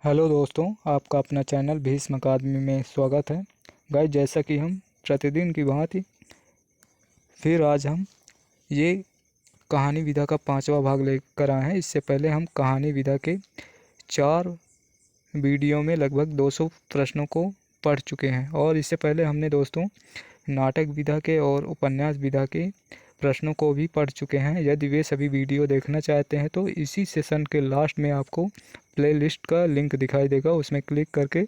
Hello दोस्तों, आपका अपना चैनल भीष्म अकादमी में स्वागत है। गाइस, जैसा कि हम प्रतिदिन की भांति फिर आज हम ये कहानी विधा का 5वां भाग लेकर आए हैं। इससे पहले हम कहानी विधा के 4 वीडियो में लगभग 200 प्रश्नों को पढ़ चुके हैं और इससे पहले हमने दोस्तों नाटक विधा के और उपन्यास विधा के प्रश्नों को भी पढ़ चुके हैं। यदि वे सभी वीडियो देखना चाहते हैं तो इसी सेशन के लास्ट में आपको प्लेलिस्ट का लिंक दिखाई देगा, उसमें क्लिक करके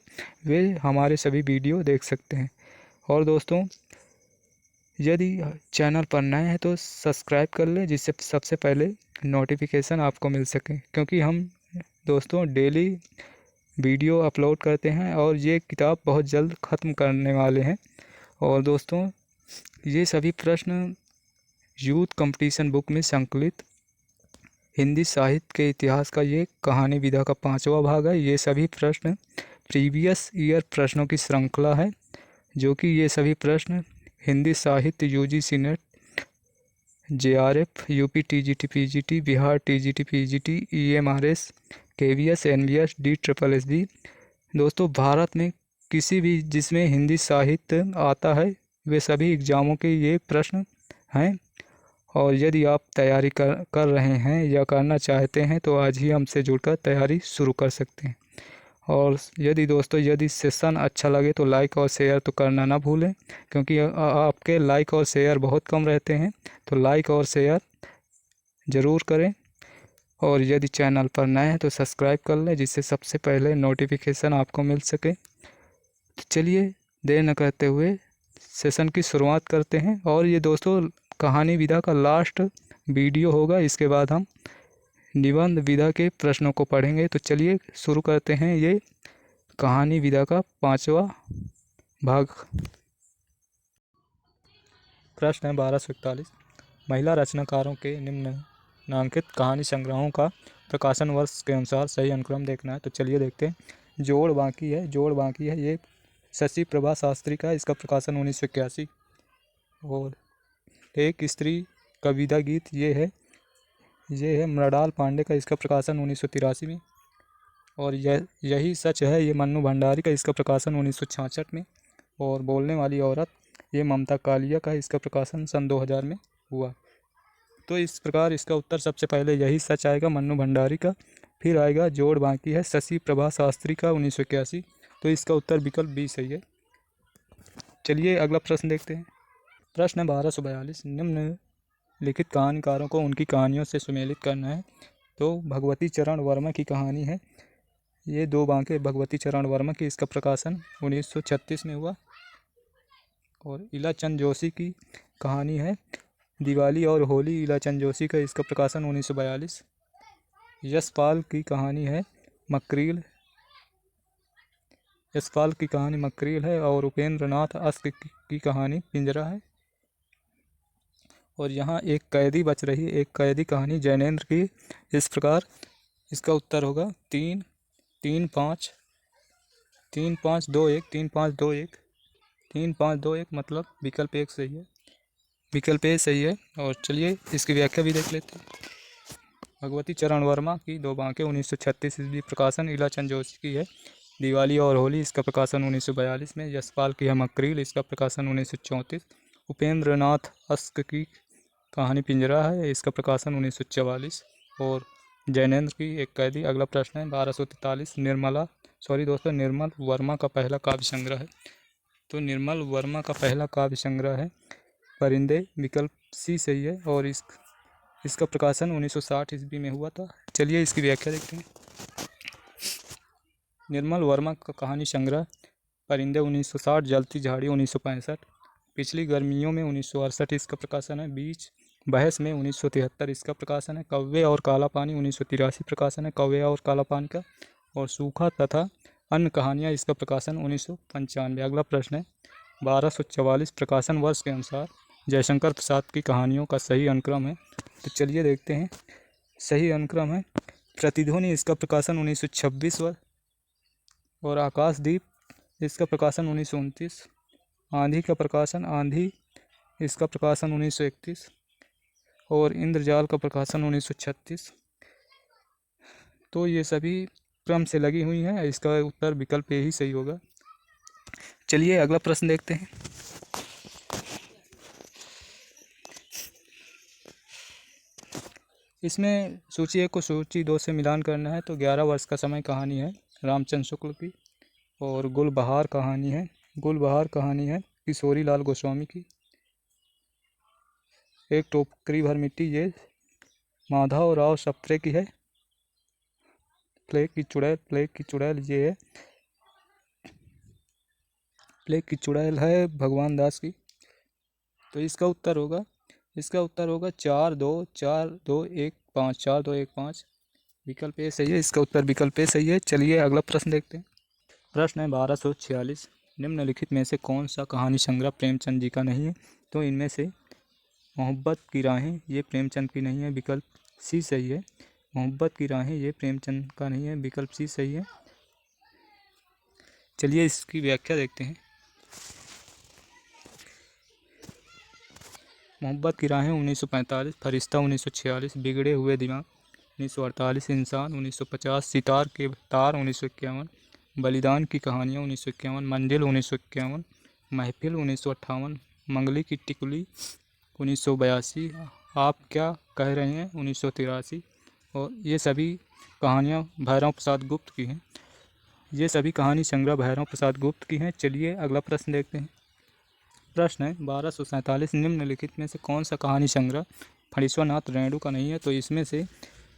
वे हमारे सभी वीडियो देख सकते हैं। और दोस्तों, यदि चैनल पर नए हैं तो सब्सक्राइब कर लें, जिससे सबसे पहले नोटिफिकेशन आपको मिल सके, क्योंकि हम दोस्तों डेली वीडियो अपलोड करते हैं और ये किताब बहुत जल्द ख़त्म करने वाले हैं। और दोस्तों, ये सभी प्रश्न यूथ कंपटीशन बुक में संकलित हिंदी साहित्य के इतिहास का ये कहानी विधा का 5वां भाग है। ये सभी प्रश्न प्रीवियस ईयर प्रश्नों की श्रृंखला है, जो कि ये सभी प्रश्न हिंदी साहित्य UGC NET, JRF, UP TGT PGT, Bihar TGT PGT, EMRS, KVS, NVS, DSSB दोस्तों भारत में किसी भी जिसमें हिंदी साहित्य आता है वे सभी एग्ज़ामों के ये प्रश्न हैं। और यदि आप तैयारी कर रहे हैं या करना चाहते हैं तो आज ही हमसे जुड़कर तैयारी शुरू कर सकते हैं। और यदि सेशन अच्छा लगे तो लाइक और शेयर तो करना ना भूलें, क्योंकि आपके लाइक और शेयर बहुत कम रहते हैं, तो लाइक और शेयर ज़रूर करें। और यदि चैनल पर नए हैं तो सब्सक्राइब कर लें, जिससे सबसे पहले नोटिफिकेशन आपको मिल सके। तो चलिए देर न करते हुए सेशन की शुरुआत करते हैं। और ये दोस्तों कहानी विधा का लास्ट वीडियो होगा, इसके बाद हम निबंध विधा के प्रश्नों को पढ़ेंगे। तो चलिए शुरू करते हैं ये कहानी विधा का 5वां भाग। प्रश्न है 1241। महिला रचनाकारों के निम्नांकित कहानी संग्रहों का प्रकाशन वर्ष के अनुसार सही अनुक्रम देखना है। तो चलिए देखते हैं। जोड़ बाकी है ये शशि प्रभा शास्त्री का, इसका प्रकाशन 1981। और एक स्त्री कविता गीत ये है मृणाल पांडे का, इसका प्रकाशन 1983 में। और यही सच है ये मन्नू भंडारी का, इसका प्रकाशन 1966 में। और बोलने वाली औरत ये ममता कालिया का, इसका प्रकाशन सन 2000 में हुआ। तो इस प्रकार इसका उत्तर सबसे पहले यही सच आएगा, मन्नू भंडारी का। फिर आएगा जोड़ बाकी है शशि प्रभा शास्त्री का, 1981। तो इसका उत्तर विकल्प बी सही है। चलिए अगला प्रश्न देखते हैं। प्रश्न है 1242। निम्नलिखित कहानीकारों को उनकी कहानियों से सुमेलित करना है। तो भगवती चरण वर्मा की कहानी है ये दो बांके भगवती चरण वर्मा की, इसका प्रकाशन 1936 में हुआ। और इलाचंद जोशी की कहानी है दिवाली और होली, इलाचंद जोशी का, इसका प्रकाशन 1942। यशपाल की कहानी है मकरील, यशपाल की कहानी मकरील है। और उपेंद्र नाथ अस्क की कहानी पिंजरा है। और यहाँ एक कैदी बच रही है, एक कैदी कहानी जैनेन्द्र की। इस प्रकार इसका उत्तर होगा 3, 3, 5, 3, 5, 2, 1, 3, 5, 2, 1, 3, 5, 2, 1, मतलब विकल्प 1 सही है, विकल्प ए सही है। और चलिए इसकी व्याख्या भी देख लेते हैं। भगवती चरण वर्मा की दो बांके 1936 ईस्वी प्रकाशन, इलाचंद जोशी की है दिवाली और होली, इसका प्रकाशन 1942 में। यशपाल की है मकरील, इसका प्रकाशन 1934। उपेंद्र नाथ अस्क की कहानी पिंजरा है, इसका प्रकाशन 1944। और जैनेन्द्र की एक कैदी। अगला प्रश्न है 1243। निर्मल वर्मा का पहला काव्य संग्रह है। तो निर्मल वर्मा का पहला काव्य संग्रह है परिंदे, विकल्प सी सही है। और इसका प्रकाशन 1960 ईस्वी में हुआ था। चलिए इसकी व्याख्या देखते हैं। निर्मल वर्मा का कहानी संग्रह परिंदे 1960, जलती झाड़ी 1965, पिछली गर्मियों में 1968 इसका प्रकाशन है, बीच बहस में 1973 इसका प्रकाशन है, कौवे और काला पानी 1983 प्रकाशन है, कौवे और काला पानी का। और सूखा तथा अन्य कहानियाँ, इसका प्रकाशन 1995। अगला प्रश्न है 1244। प्रकाशन वर्ष के अनुसार जयशंकर प्रसाद की कहानियों का सही अनुक्रम है। तो चलिए देखते हैं। सही अनुक्रम है प्रतिध्वनि, इसका प्रकाशन 1926 और आकाशदीप, इसका प्रकाशन 1929। आंधी का प्रकाशन आंधी, इसका प्रकाशन 1931। और इंद्रजाल का प्रकाशन 1936। तो ये सभी क्रम से लगी हुई हैं। इसका उत्तर विकल्प ए ही सही होगा। चलिए अगला प्रश्न देखते हैं। इसमें सूची 1 को सूची 2 से मिलान करना है। तो 11 वर्ष का समय कहानी है रामचंद्र शुक्ल की, और गुलबहार कहानी है किशोरी लाल गोस्वामी की। एक टोकरी भर मिट्टी ये माधव राव सप्रे की है। प्लेग की चुड़ैल ये है भगवान दास की। तो इसका उत्तर होगा 4-2-1-5। विकल्प ए सही है। इसका उत्तर विकल्प ए सही है। चलिए अगला प्रश्न देखते हैं। प्रश्न है 1246। निम्नलिखित में से कौन सा कहानी संग्रह प्रेमचंद जी का नहीं है? तो इनमें से मोहब्बत की राहें ये प्रेमचंद की नहीं है। विकल्प सी सही है। मोहब्बत की राहें ये प्रेमचंद का नहीं है। विकल्प सी सही है। चलिए इसकी व्याख्या देखते हैं। मोहब्बत की राहें 1945, फरिश्ता 1946, बिगड़े हुए दिमाग 1948, इंसान 1950, सितार के तार 1951, बलिदान की कहानियाँ 1951, मंजिल 1951, महफिल 1958, मंगली की टिकुली 1982, आप क्या कह रहे हैं 1983। और ये सभी कहानियाँ भैरव प्रसाद गुप्त की हैं। ये सभी कहानी संग्रह भैरव प्रसाद गुप्त की हैं। चलिए अगला प्रश्न देखते हैं। प्रश्न है 1247। निम्नलिखित में से कौन सा कहानी संग्रह फणीश्वरनाथ रेणु का नहीं है? तो इसमें से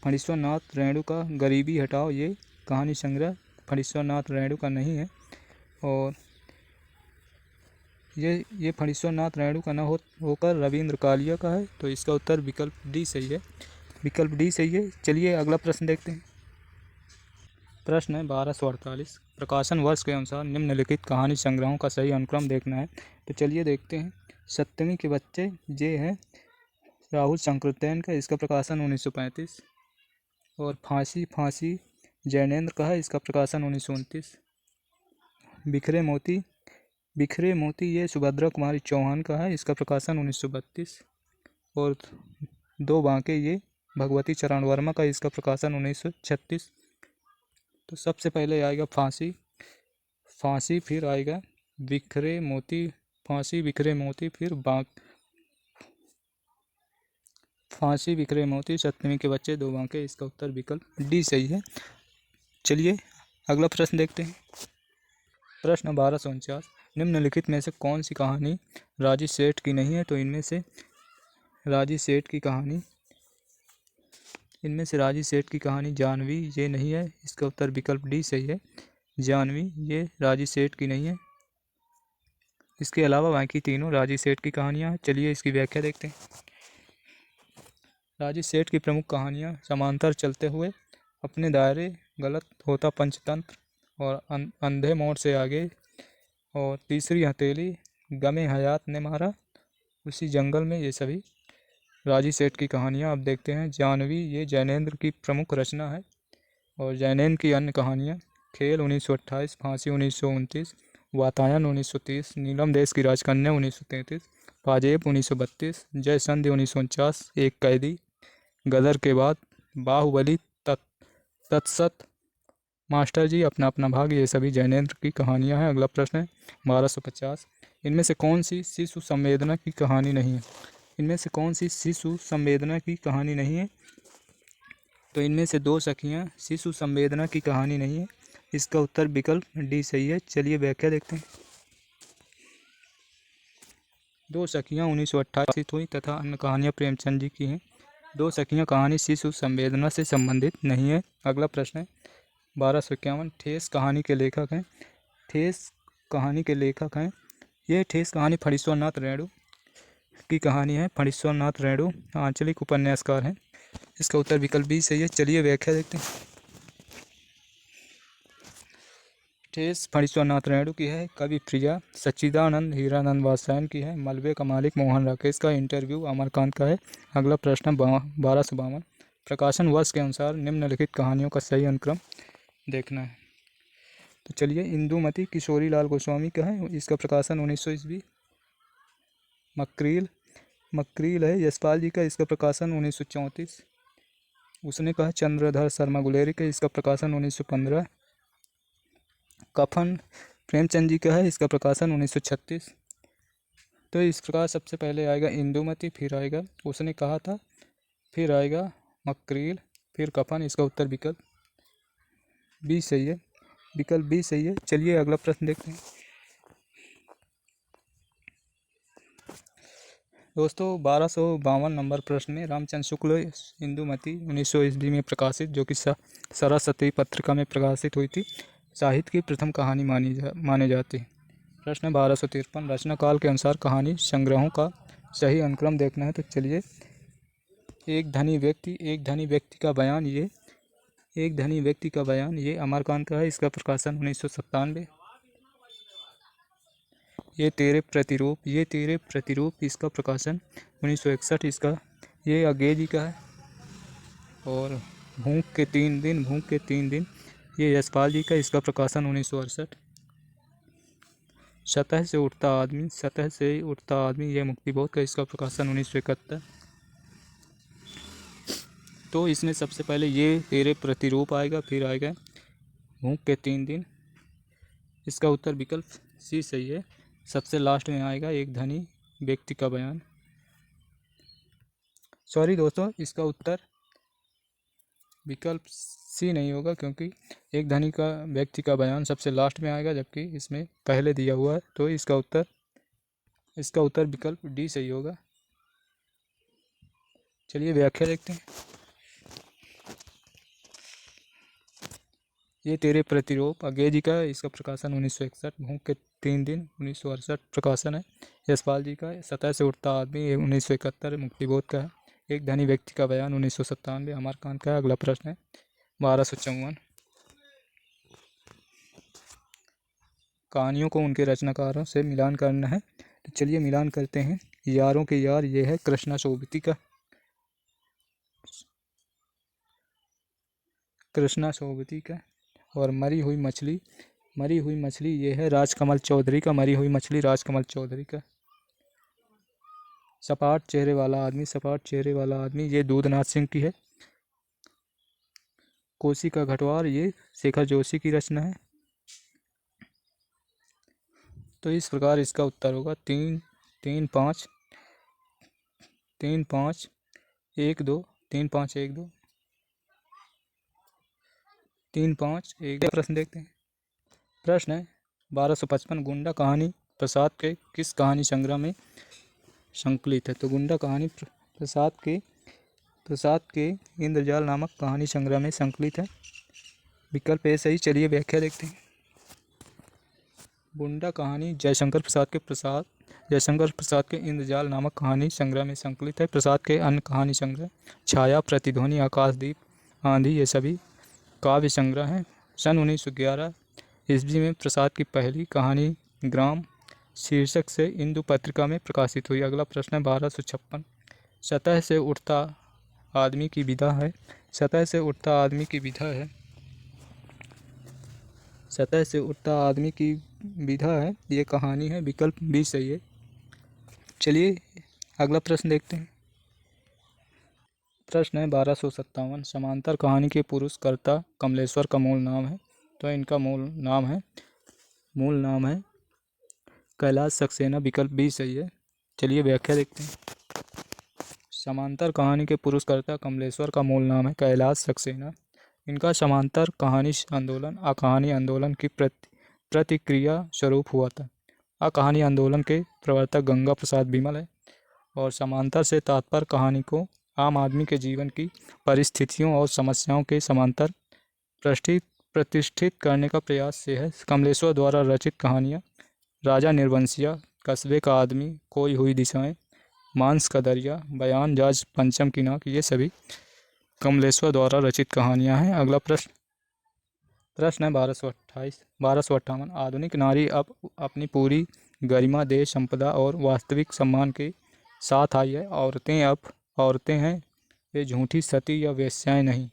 फणीश्वरनाथ रेणु का गरीबी हटाओ ये कहानी संग्रह फणीश्वरनाथ रेणु का नहीं है। और ये फणीश्वरनाथ रेणु का न होकर रविंद्र कालिया का है। तो इसका उत्तर विकल्प डी सही है। विकल्प डी सही है। चलिए अगला प्रश्न देखते हैं। प्रश्न है 1248। प्रकाशन वर्ष के अनुसार निम्नलिखित कहानी संग्रहों का सही अनुक्रम देखना है। तो चलिए देखते हैं। सप्तमी के बच्चे ये है राहुल शंकरतैन का, इसका प्रकाशन 1935। और फांसी जैनेन्द्र का है, इसका प्रकाशन 1929। बिखरे मोती ये सुभद्रा कुमारी चौहान का है, इसका प्रकाशन 1932। और दो बांके ये भगवती चरण वर्मा का, इसका प्रकाशन 1936। तो सबसे पहले आएगा फांसी, फिर आएगा बिखरे मोती, फिर फांसी बिखरे मोती, सप्तमी के बच्चे, दो बांके। इसका उत्तर विकल्प डी सही है। चलिए अगला प्रश्न देखते हैं। प्रश्न 1249। निम्नलिखित में से कौन सी कहानी राजी सेठ की नहीं है? तो इनमें से राजी सेठ की कहानी जानवी ये नहीं है, इसका उत्तर विकल्प डी सही है। जानवी ये राजी सेठ की नहीं है। इसके अलावा बाकी तीनों राजी सेठ की कहानियाँ हैं। चलिए इसकी व्याख्या देखते हैं। राजी सेठ की प्रमुख कहानियाँ समांतर चलते हुए, अपने दायरे, गलत होता पंचतंत्र, और अंधे मोड़ से आगे, और तीसरी हथेली, गमे हयात ने मारा, उसी जंगल में, ये सभी राजी सेठ की कहानियाँ। अब देखते हैं। जानवी ये जैनेन्द्र की प्रमुख रचना है। और जैनेन्द्र की अन्य कहानियाँ खेल 1928, फांसी 1929, वातायन 1930, नीलम देश की राजकन्या 1933, पाजेब 1932, जय संधि 1949, एक कैदी, गदर के बाद, बाहुबली, तत्सत, मास्टर जी, अपना अपना भाग, ये सभी जैनेन्द्र की कहानियाँ हैं। अगला प्रश्न है 1250। इनमें से कौन सी शिशु संवेदना की कहानी नहीं है? तो इनमें से दो सखियाँ शिशु संवेदना की कहानी नहीं है। इसका उत्तर विकल्प डी सही है। चलिए व्याख्या देखते हैं। दो सखियाँ 1928 हुई तथा अन्य कहानियाँ प्रेमचंद जी की हैं। दो सखियाँ कहानी शिशु संवेदना से संबंधित नहीं है। अगला प्रश्न है 1251। ठेस कहानी के लेखक हैं। ये ठेस कहानी फणीश्वरनाथ रेणु की कहानी है। फणीश्वरनाथ रेणु आंचलिक उपन्यासकार हैं। इसका उत्तर विकल्प बी सही है। चलिए व्याख्या देखते हैं। ठेस फणीश्वरनाथ रेणु की है। कवि प्रिया सच्चिदानंद हीरानंद वात्स्यायन की है। मलबे का मालिक मोहन राकेश का। इंटरव्यू अमरकांत का है। अगला प्रश्न 1252। प्रकाशन वर्ष के अनुसार निम्नलिखित कहानियों का सही अनुक्रम देखना है। तो चलिए। इंदुमती किशोरी लाल गोस्वामी का है, इसका प्रकाशन 1900 ईस्वी। मकरील है यशपाल जी का, इसका प्रकाशन 1934। उसने कहा चंद्रधर शर्मा गुलेरी का, इसका प्रकाशन 1915। कफन प्रेमचंद जी का है, इसका प्रकाशन 1936। तो इस प्रकार सबसे पहले आएगा इंदुमती, फिर आएगा उसने कहा था, फिर आएगा मकरील, फिर कफन। इसका उत्तर विकल्प बी सही है, विकल्प बी सही है। चलिए अगला प्रश्न देखते हैं। दोस्तों 1252 नंबर प्रश्न में रामचंद्र शुक्ल इंदुमती 1900 ईस्वी में प्रकाशित, जो कि सरस्वती पत्रिका में प्रकाशित हुई थी, साहित्य की प्रथम कहानी माने जाती है। प्रश्न 1253 रचना काल के अनुसार कहानी संग्रहों का सही अनुक्रम देखना है। तो चलिए, एक धनी व्यक्ति का बयान, ये अमरकांत का है, इसका प्रकाशन 1997। ये तेरे प्रतिरूप, इसका प्रकाशन 1961। इसका ये अगेजी का है। और भूख के तीन दिन, ये यशपाल जी का, इसका प्रकाशन 1968। सतह से उठता आदमी, ये मुक्तिबोध का, इसका प्रकाशन 1971। तो इसमें सबसे पहले ये तेरे प्रतिरूप आएगा, फिर आएगा भूख के 3 दिन, इसका उत्तर विकल्प सी सही है। सबसे लास्ट में आएगा एक धनी व्यक्ति का बयान। सॉरी दोस्तों, इसका उत्तर विकल्प सी नहीं होगा, क्योंकि एक धनी का व्यक्ति का बयान सबसे लास्ट में आएगा, जबकि इसमें पहले दिया हुआ है। तो इसका उत्तर विकल्प डी सही होगा। चलिए व्याख्या देखते हैं। ये तेरे प्रतिरूप अगेजी का, इसका प्रकाशन 1961। भूख के 3 दिन 1968 प्रकाशन है। यशपाल जी का सतह से उठता आदमी, ये 1971 मुक्तिबोध का है। एक धनी व्यक्ति का बयान 1997 अमरकांत का है। अगला प्रश्न है 1254 कहानियों को उनके रचनाकारों से मिलान करना है। तो चलिए मिलान करते हैं। यारों के यार, ये है कृष्णा सोबती का। और मरी हुई मछली, ये है राजकमल चौधरी का। सपाट चेहरे वाला आदमी, ये दूधनाथ सिंह की है। कोसी का घटवार, ये शेखर जोशी की रचना है। तो इस प्रकार इसका उत्तर होगा 3 3 5 3 5 1 2 3 5 1 2 3 5 1। प्रश्न देखते हैं। प्रश्न है 1255 गुंडा कहानी प्रसाद के किस कहानी संग्रह में संकलित है। तो गुंडा कहानी प्रसाद के इंद्रजाल नामक कहानी संग्रह में संकलित है। विकल्प ए सही। चलिए व्याख्या देखते हैं। गुंडा कहानी जयशंकर प्रसाद के इंद्रजाल नामक कहानी संग्रह में संकलित है। प्रसाद के अन्य कहानी संग्रह छाया, प्रतिध्वनि, आकाशदीप, आंधी, ये सभी काव्य संग्रह हैं। सन 1911 ईस्वी में प्रसाद की पहली कहानी ग्राम शीर्षक से इंदु पत्रिका में प्रकाशित हुई। अगला प्रश्न है 1256 सतह से उठता आदमी की विधा है। सतह से उठता आदमी की विधा है, ये कहानी है। विकल्प बी सही है। चलिए अगला प्रश्न देखते हैं। प्रश्न है 1257 समांतर कहानी के पुरुष कर्ता कमलेश्वर का मूल नाम है। तो इनका मूल नाम है कैलाश सक्सेना। विकल्प बी सही है। चलिए व्याख्या देखते हैं। समांतर कहानी के पुरुषकर्ता कमलेश्वर का मूल नाम है कैलाश सक्सेना। इनका समांतर कहानी आंदोलन की प्रतिक्रिया स्वरूप हुआ था। कहानी आंदोलन के प्रवर्तक गंगा प्रसाद बिमल है। और समांतर से तात्पर्य कहानी को आम आदमी के जीवन की परिस्थितियों और समस्याओं के समांतर प्रतिष्ठित करने का प्रयास से है। कमलेश्वर द्वारा रचित कहानियाँ राजा निर्वंशिया, कस्बे का आदमी, खोई हुई दिशाएं, मांस का दरिया, बयान जाज पंचम की नाक, ये सभी कमलेश्वर द्वारा रचित कहानियाँ हैं। अगला प्रश्न है 1258 आधुनिक नारी अब अपनी पूरी गरिमा, देश संपदा और वास्तविक सम्मान के साथ आई है। औरतें हैं वे झूठी सती या वेश्याएं नहीं।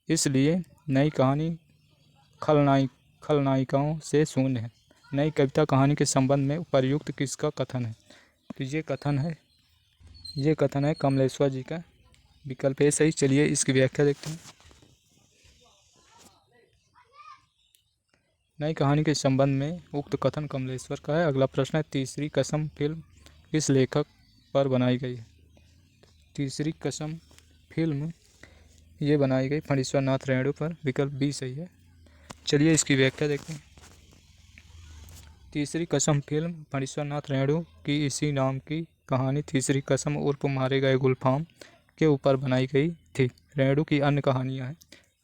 इसलिए नई कहानी खलनायिकाओं से शून्य है। नई कविता कहानी के संबंध में उपर्युक्त किसका कथन है। तो ये कथन है कमलेश्वर जी का। विकल्प ए सही। चलिए इसकी व्याख्या देखते हैं। नई कहानी के संबंध में उक्त कथन कमलेश्वर का है। अगला प्रश्न है, तीसरी कसम फिल्म किस लेखक पर बनाई गई है? तीसरी कसम फिल्म ये बनाई गई फणीश्वर नाथ रेणु पर। विकल्प बी सही है। चलिए इसकी व्याख्या देखते हैं। तीसरी कसम फिल्म फणीश्वर नाथ रेणु की इसी नाम की कहानी तीसरी कसम उर्फ मारे गए गुलफाम के ऊपर बनाई गई थी। रेणु की अन्य कहानियां हैं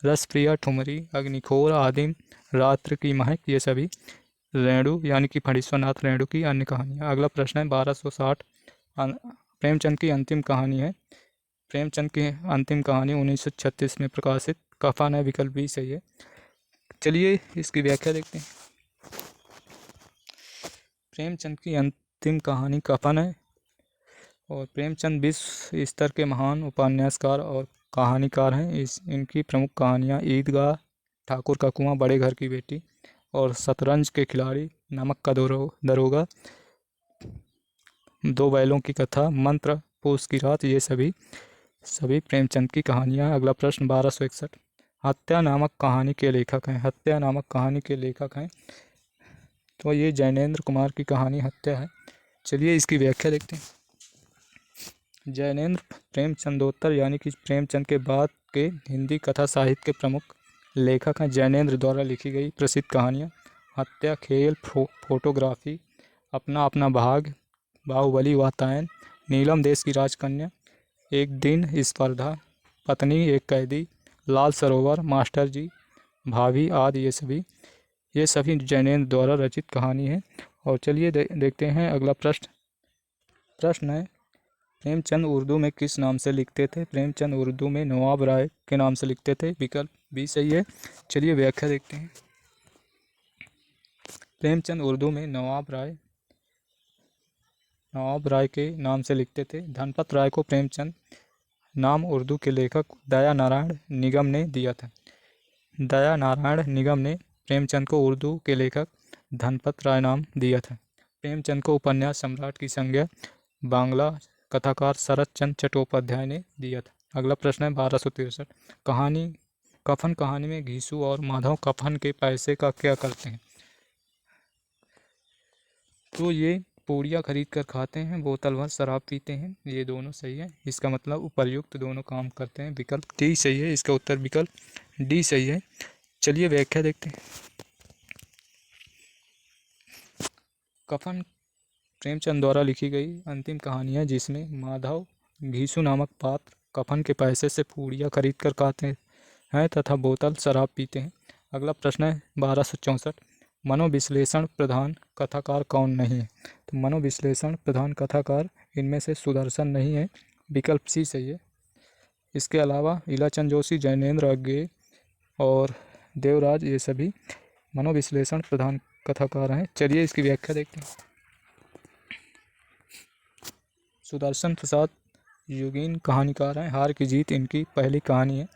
रसप्रिया, ठुमरी, अग्निखोर, आदिम, रात्र की महक, ये सभी रेणु यानी कि फणीश्वर नाथ रेणु की अन्य कहानियां। अगला प्रश्न है, 1260 प्रेमचंद की अंतिम कहानी है। प्रेमचंद की अंतिम कहानी 1936 में प्रकाशित कफन है। विकल्प बी सही है। चलिए इसकी व्याख्या देखते हैं। प्रेमचंद की अंतिम कहानी कफन है और प्रेमचंद विश्व स्तर के महान उपन्यासकार और कहानीकार हैं। इनकी प्रमुख कहानियाँ ईदगाह, ठाकुर का कुआं, बड़े घर की बेटी और शतरंज के खिलाड़ी, नमक का दरोगा, दो बैलों की कथा, मंत्र, पूस की रात, ये सभी प्रेमचंद की कहानियाँ। अगला प्रश्न 1261 हत्या नामक कहानी के लेखक हैं। हत्या नामक कहानी के लेखक हैं तो ये जैनेन्द्र कुमार की कहानी हत्या है। चलिए इसकी व्याख्या देखते हैं। जैनेन्द्र प्रेमचंदोत्तर यानी कि प्रेमचंद के बाद के हिंदी कथा साहित्य के प्रमुख लेखक हैं। जैनेन्द्र द्वारा लिखी गई प्रसिद्ध कहानियाँ हत्या, खेल, फोटोग्राफी, अपना अपना भाग, बाहुबली, वातायन, नीलम देश की राजकन्या, एक दिन स्पर्धा, पत्नी एक कैदी, लाल सरोवर, मास्टर जी, भाभी आदि, ये सभी जैनेन्द्र द्वारा रचित कहानी है। और चलिए देखते हैं अगला प्रश्न है, प्रेमचंद उर्दू में किस नाम से लिखते थे? प्रेमचंद उर्दू में नवाब राय के नाम से लिखते थे। विकल्प बी सही है। चलिए व्याख्या देखते हैं। प्रेमचंद उर्दू में नवाब राय के नाम से लिखते थे। धनपत राय को प्रेमचंद नाम उर्दू के लेखक दया नारायण निगम ने दिया था। दया नारायण निगम ने प्रेमचंद को उर्दू के लेखक धनपत राय नाम दिया था। प्रेमचंद को उपन्यास सम्राट की संज्ञा बांग्ला कथाकार शरत चंद्र चट्टोपाध्याय ने दिया था। अगला प्रश्न है 1263 कफन कहानी में घीसू और माधव कफन के पैसे का क्या करते हैं? तो ये पूड़ियाँ खरीद कर खाते हैं, बोतल भर शराब पीते हैं, ये दोनों सही है। इसका मतलब उपर्युक्त दोनों काम करते हैं। विकल्प डी सही है। इसका उत्तर विकल्प डी सही है। चलिए व्याख्या देखते हैं। कफन प्रेमचंद द्वारा लिखी गई अंतिम कहानी है जिसमें माधव घीसू नामक पात्र कफन के पैसे से पूड़ियाँ खरीद कर खाते हैं तथा बोतल शराब पीते हैं। अगला प्रश्न है 1264 मनोविश्लेषण प्रधान कथाकार कौन नहीं है? तो मनोविश्लेषण प्रधान कथाकार इनमें से सुदर्शन नहीं है। विकल्प सी सही है। इसके अलावा इलाचंद जोशी, जैनेन्द्र अज्ञे और देवराज ये सभी मनोविश्लेषण प्रधान कथाकार हैं। चलिए इसकी व्याख्या देखते हैं। सुदर्शन प्रसाद युगीन कहानीकार हैं। हार की जीत इनकी पहली कहानी है।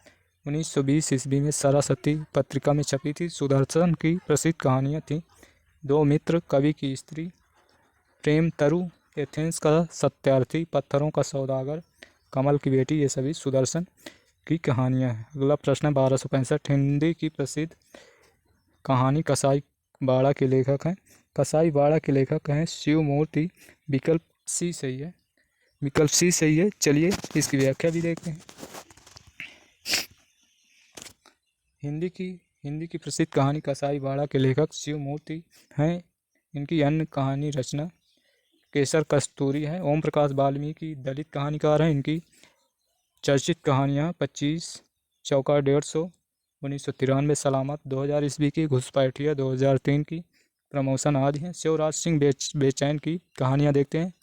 1920 ईस्वी में सरस्वती पत्रिका में छपी थी। सुदर्शन की प्रसिद्ध कहानियाँ थीं दो मित्र, कवि की स्त्री, प्रेम तरु, एथेंस का सत्यार्थी, पत्थरों का सौदागर, कमल की बेटी, ये सभी सुदर्शन की कहानियाँ हैं। अगला प्रश्न है 1265 हिंदी की प्रसिद्ध कहानी कसाई बाड़ा के लेखक हैं। कसाई बाड़ा के लेखक हैं शिव मूर्ति। विकल्प सी सही है। विकल्प सी सही है। चलिए इसकी व्याख्या भी देखते हैं। हिंदी की प्रसिद्ध कहानी कसाई बाड़ा के लेखक शिव मूर्ति हैं। इनकी अन्य कहानी रचना केसर कस्तूरी है। ओम प्रकाश वाल्मीकि दलित कहानीकार हैं। इनकी चर्चित कहानियाँ 25 चौका 150, 1993 सलामत, 2000 ईस्वी की घुसपैठिया, 2003 की प्रमोशन आदि हैं। शिवराज सिंह बेचैन की कहानियाँ देखते हैं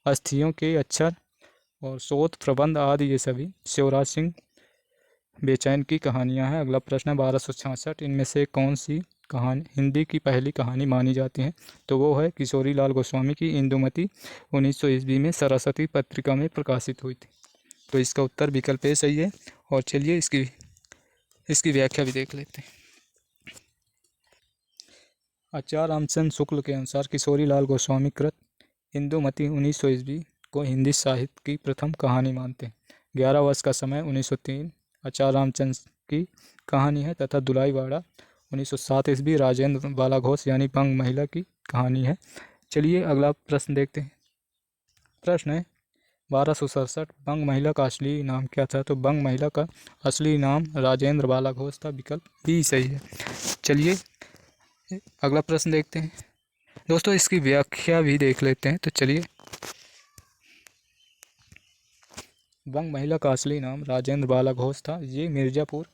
अस्थियों के अक्षर और शोध प्रबंध आदि, ये सभी शिवराज सिंह बेचैन की कहानियाँ हैं। अगला प्रश्न है 1266 इनमें से कौन सी कहानी हिंदी की पहली कहानी मानी जाती है? तो वो है किशोरी लाल गोस्वामी की इंदुमती, 1900 ईस्वी में सरस्वती पत्रिका में प्रकाशित हुई थी। तो इसका उत्तर विकल्प ए सही है। और चलिए इसकी व्याख्या भी देख लेते हैं। आचार्य रामचंद्र शुक्ल के अनुसार किशोरी लाल गोस्वामी कृत इंदुमती 1900 ईस्वी को हिंदी साहित्य की प्रथम कहानी मानते हैं। 11 वर्ष का समय 1903, आचार्य रामचंद्र की कहानी है, तथा दुलाईवाड़ा 1907 ईस्वी राजेंद्र बाला घोष यानी बंग महिला की कहानी है। चलिए अगला प्रश्न देखते हैं। प्रश्न है 1267 बंग महिला का असली नाम क्या था? तो बंग महिला का असली नाम राजेंद्र बाला घोष था। विकल्प बी सही है। चलिए अगला प्रश्न देखते हैं। दोस्तों इसकी व्याख्या भी देख लेते हैं। तो चलिए, बंग महिला का असली नाम राजेंद्र बाला घोष था। ये मिर्जापुर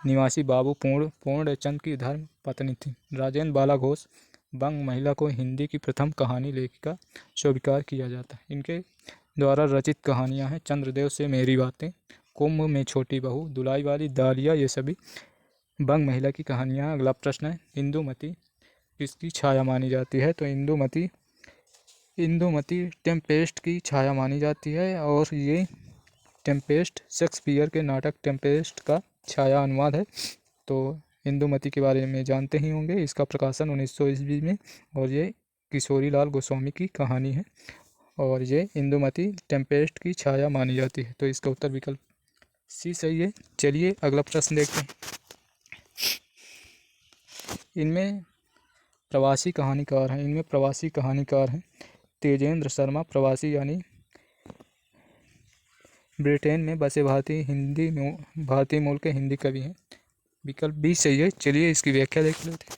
निवासी बाबू पूर्णचंद की धर्म पत्नी थी। राजेंद्र बाला घोष बंग महिला को हिंदी की प्रथम कहानी लेखिका स्वीकार किया जाता है। इनके द्वारा रचित कहानियां हैं चंद्रदेव से मेरी बातें, कुंभ में छोटी बहू, दुलाई वाली दालिया, ये सभी बंग महिला की कहानियां। अगला प्रश्न है इंदुमती किसकी छाया मानी जाती है? तो इंदुमती टेम्पेस्ट की छाया मानी जाती है और ये टेम्पेस्ट शेक्सपियर के नाटक टेम्पेस्ट का छाया अनुवाद है। तो इंदुमती के बारे में जानते ही होंगे। इसका प्रकाशन 1900 ईस्वी में और ये किशोरी लाल गोस्वामी की कहानी है और ये इंदुमती टेम्पेस्ट की छाया मानी जाती है। तो इसका उत्तर विकल्प सी सही है। चलिए अगला प्रश्न देखते हैं। इनमें प्रवासी कहानीकार हैं तेजेंद्र शर्मा, प्रवासी यानी ब्रिटेन में बसे भारतीय मूल के हिंदी कवि हैं। विकल्प बी सही है। चलिए इसकी व्याख्या देख लेते हैं।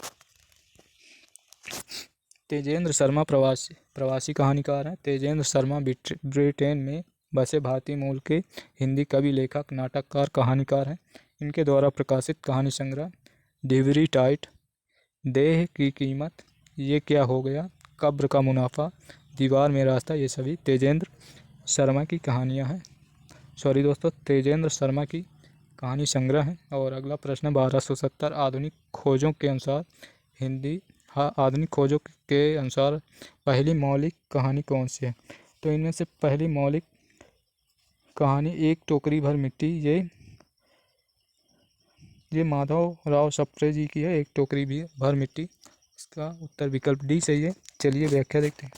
तेजेंद्र शर्मा प्रवासी कहानीकार हैं। तेजेंद्र शर्मा ब्रिटेन में बसे भारतीय मूल के हिंदी कवि, लेखक, नाटककार, कहानीकार हैं। इनके द्वारा प्रकाशित कहानी संग्रह डिवरी टाइट, देह की कीमत, ये क्या हो गया, कब्र का मुनाफा, दीवार में रास्ता, ये सभी तेजेंद्र शर्मा की कहानियाँ हैं। सॉरी दोस्तों, तेजेंद्र शर्मा की कहानी संग्रह है। और अगला प्रश्न 1270 आधुनिक खोजों के अनुसार पहली मौलिक कहानी कौन सी है? तो इनमें से पहली मौलिक कहानी एक टोकरी भर मिट्टी, ये माधव राव सप्रे जी की है। एक टोकरी भी भर मिट्टी, इसका उत्तर विकल्प डी सही है। चलिए व्याख्या देखते हैं।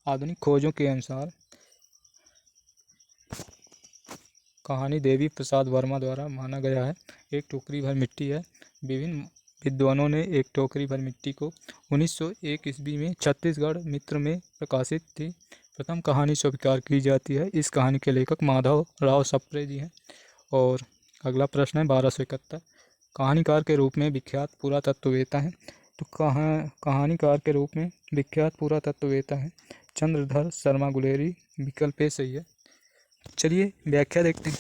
आधुनिक खोजों के अनुसार कहानी देवी प्रसाद वर्मा द्वारा माना गया है। एक टोकरी भर मिट्टी है। विभिन्न विद्वानों ने एक टोकरी भर मिट्टी को 1901 ईस्वी में छत्तीसगढ़ मित्र में प्रकाशित थी। प्रथम कहानी स्वीकार की जाती है। इस कहानी के लेखक माधव राव सप्रे जी हैं। और अगला प्रश्न है 1271 कहानीकार के रूप में विख्यात पुरातत्ववेत्ता हैं। तो कहानीकार के रूप में विख्यात पुरातत्ववेत्ता हैं चंद्रधर शर्मा गुलेरी। विकल्प ए सही है। चलिए व्याख्या देखते हैं।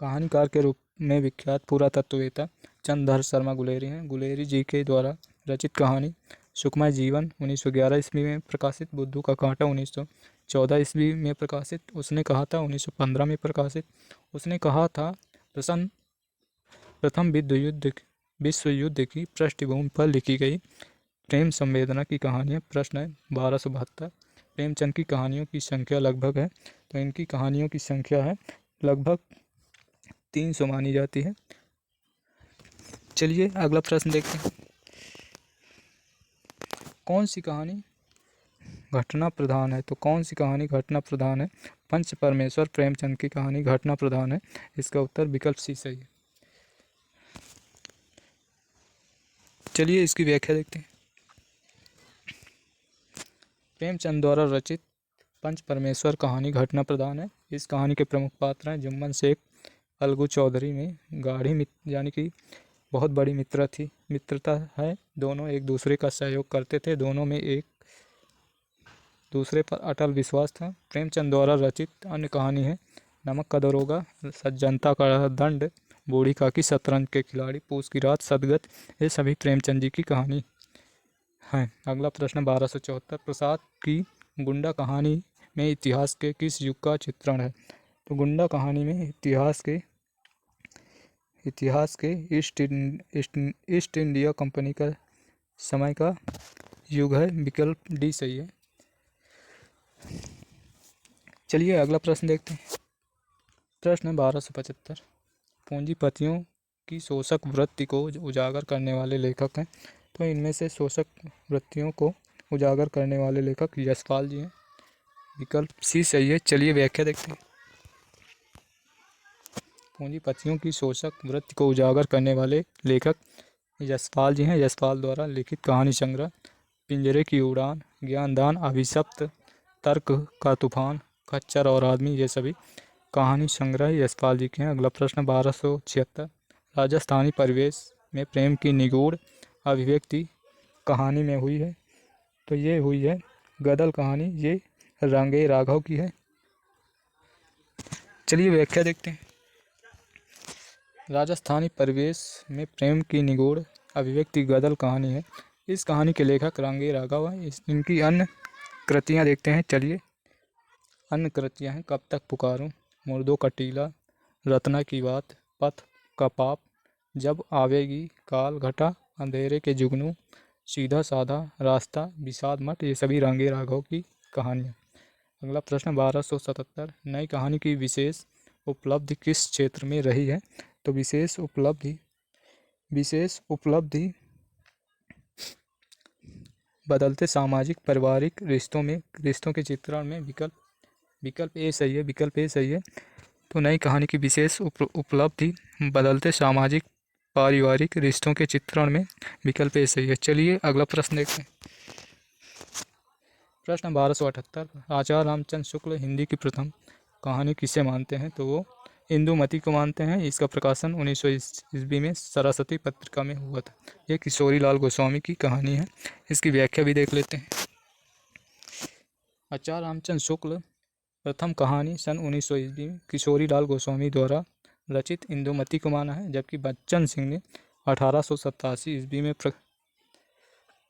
कहानीकार के रूप में विख्यात पुरातत्ववेत्ता चंद्रधर शर्मा गुलेरी हैं। गुलेरी जी के द्वारा रचित कहानी सुखमय जीवन 1911 ईस्वी में प्रकाशित, बुद्धू का कांटा 1914 ईस्वी में प्रकाशित, उसने कहा था 1915 में प्रकाशित, उसने कहा था प्रथम विश्व युद्ध की पृष्ठभूमि पर लिखी गई प्रेम संवेदना की कहानी है। प्रश्न है 1272 प्रेमचंद की कहानियों की संख्या लगभग है। तो इनकी कहानियों की संख्या है लगभग 300 मानी जाती है। चलिए अगला प्रश्न देखते हैं। कौन सी कहानी घटना प्रधान है? तो कौन सी कहानी घटना प्रधान है? पंच परमेश्वर प्रेमचंद की कहानी घटना प्रधान है। इसका उत्तर विकल्प सी सही है। चलिए इसकी व्याख्या देखते हैं। प्रेमचंद द्वारा रचित पंच परमेश्वर कहानी घटना प्रधान है। इस कहानी के प्रमुख पात्र हैं जुम्मन शेख, अलगू चौधरी में गाढ़ी यानी कि बहुत बड़ी मित्रता है। दोनों एक दूसरे का सहयोग करते थे। दोनों में एक दूसरे पर अटल विश्वास था। प्रेमचंद द्वारा रचित अन्य कहानी है नमक का दरोगा, सज्जनता का दंड, बूढ़ी काकी, शतरंज के खिलाड़ी, पूस की रात, सदगत, ये सभी प्रेमचंद जी की कहानी है। अगला प्रश्न 1274 प्रसाद की गुंडा कहानी में इतिहास के किस युग का चित्रण है? तो गुंडा कहानी में इतिहास के ईस्ट इंडिया कंपनी का समय का युग है। विकल्प डी सही है। चलिए अगला प्रश्न देखते हैं। प्रश्न 1275 पूंजीपतियों की शोषक वृत्ति को उजागर करने वाले लेखक हैं। तो इनमें से शोषक वृत्तियों को उजागर करने वाले लेखक यशपाल जी हैं। विकल्प सी सही है। चलिए व्याख्या देखते हैं। पूंजीपतियों की शोषक वृत्ति को उजागर करने वाले लेखक यशपाल जी हैं। यशपाल द्वारा लिखित कहानी संग्रह पिंजरे की उड़ान, ज्ञानदान, अभिशप्त, तर्क का तूफान, खच्चर और आदमी, ये सभी कहानी संग्रह यशपाल जी के हैं। अगला प्रश्न 1276। राजस्थानी परिवेश में प्रेम की निगूढ़ अभिव्यक्ति कहानी में हुई है, तो ये हुई है गदल कहानी। ये रंगे राघव की है। चलिए व्याख्या देखते हैं। राजस्थानी परिवेश में प्रेम की निगूढ़ अभिव्यक्ति गदल कहानी है। इस कहानी के लेखक रंगे राघव हैं। इनकी अन्य कृतियाँ देखते हैं। चलिए अन्य कृतियाँ हैं कब तक पुकारूं, मुर्दों का टीला, रत्ना की बात, पथ का पाप, जब आवेगी काल घटा, अंधेरे के जुगनू, सीधा साधा रास्ता, विषाद मठ, ये सभी रंगे राघव की कहानियाँ। अगला प्रश्न 1277। नई कहानी की विशेष उपलब्धि किस क्षेत्र में रही है, तो विशेष उपलब्धि बदलते सामाजिक पारिवारिक रिश्तों के चित्रण में। विकल्प ए सही है। विकल्प ए सही है। तो नई कहानी की विशेष उपलब्धि बदलते सामाजिक पारिवारिक रिश्तों के चित्रण में। विकल्प ए सही है। चलिए अगला प्रश्न देखते हैं। प्रश्न 1278। आचार्य रामचंद्र शुक्ल हिंदी की प्रथम कहानी किसे मानते हैं, तो वो इंदुमती को मानते हैं। इसका प्रकाशन 1900 ईस्वी में सरस्वती पत्रिका में हुआ था। ये किशोरी लाल गोस्वामी की कहानी है। इसकी व्याख्या भी देख लेते हैं। आचार्य रामचंद्र शुक्ल प्रथम कहानी सन 1900 ईस्वी में किशोरी लाल गोस्वामी द्वारा रचित इंदुमती को माना है, जबकि बच्चन सिंह ने 1887 ईस्वी में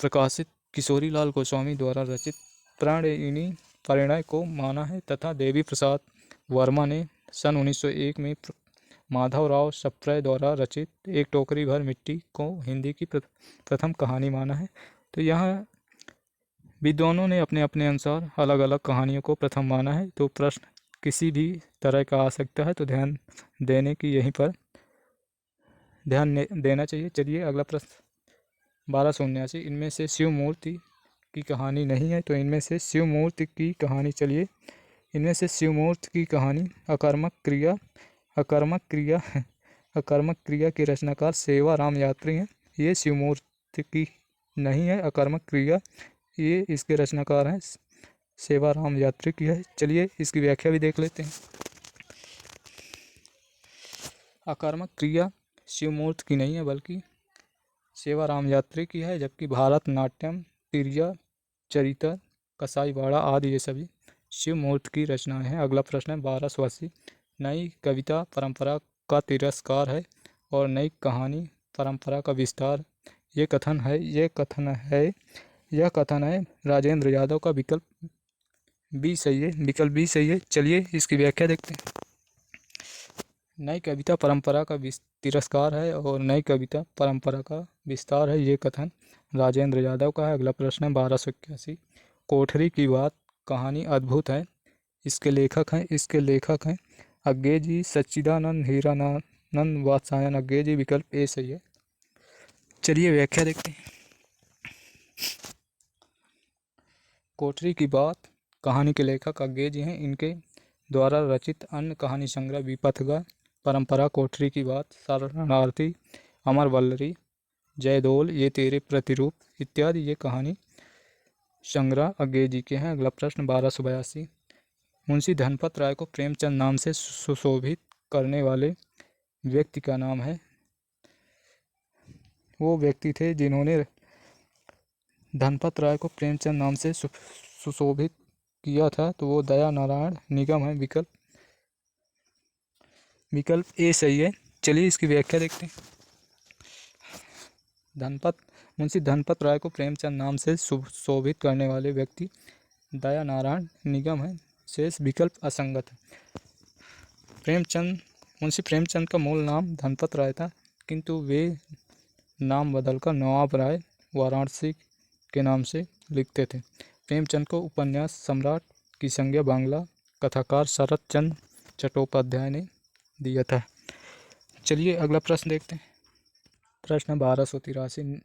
प्रकाशित किशोरी लाल गोस्वामी द्वारा रचित परिणय को माना है, तथा देवी प्रसाद वर्मा ने सन 1901 में माधवराव सप्रे द्वारा रचित एक टोकरी भर मिट्टी को हिंदी की प्रथम कहानी माना है। तो यहाँ विद्वानों ने अपने अपने अनुसार अलग अलग कहानियों को प्रथम माना है। तो प्रश्न किसी भी तरह का आ सकता है, तो ध्यान देने की यहीं पर ध्यान देना चाहिए। चलिए अगला प्रश्न 1279। इनमें से शिव मूर्ति की कहानी नहीं है, तो इनमें से शिव मूर्ति की कहानी। चलिए इनमें से शिव मूर्ति की कहानी अकर्मक क्रिया के रचनाकार सेवा राम यात्री हैं। ये शिव मूर्ति की नहीं है। अकर्मक क्रिया ये इसके रचनाकार हैं सेवा राम यात्री की है। चलिए इसकी व्याख्या भी देख लेते हैं। अकर्मक क्रिया शिव मूर्ति की नहीं है, बल्कि सेवा राम यात्री की है, जबकि भारत नाट्यम, तिरिया चरित्र, कसाईवाड़ा आदि ये सभी शिव मूर्ति की रचनाएं हैं। अगला प्रश्न है 1280। नई कविता परंपरा का तिरस्कार है और नई कहानी परंपरा का विस्तार, ये कथन है राजेंद्र यादव का। विकल्प बी सही है। विकल्प बी सही है। चलिए इसकी व्याख्या देखते हैं। नई कविता परंपरा का तिरस्कार है और नई कविता परंपरा का विस्तार है, ये कथन राजेंद्र यादव का है। अगला प्रश्न है 1281। कोठरी की बात कहानी अद्भुत है। इसके लेखक हैं अज्ञे जी, सच्चिदानंद हीरानंद वात्सायन अज्ञे जी। विकल्प ए सही है। चलिए व्याख्या देखते हैं। कोठरी की बात कहानी के लेखक अज्ञे जी हैं। इनके द्वारा रचित अन्य कहानी संग्रह विपथगा, परंपरा, कोठरी की बात, शरणार्थी, अमर वल्लरी, जयदोल, ये तेरे प्रतिरूप इत्यादि ये कहानी संग्रह अज्ञे जी के हैं। अगला प्रश्न 1282। मुंशी धनपत राय को प्रेमचंद नाम से सुशोभित करने वाले व्यक्ति का नाम है। वो व्यक्ति थे जिन्होंने धनपत राय को प्रेमचंद नाम से सुशोभित किया था, तो वो दया नारायण निगम है। विकल्प ए सही है। चलिए इसकी व्याख्या देखते हैं। मुंशी धनपत राय को प्रेमचंद नाम से सुशोभित करने वाले व्यक्ति दया नारायण निगम है। शेष विकल्प असंगत है। मुंशी प्रेमचंद का मूल नाम धनपत राय था, किंतु वे नाम बदलकर नवाब राय वाराणसी के नाम से लिखते थे। प्रेमचंद को उपन्यास सम्राट की संज्ञा बांग्ला कथाकार शरत चंद्र चट्टोपाध्याय ने दिया था। चलिए अगला प्रश्न देखते हैं। प्रश्न 1283।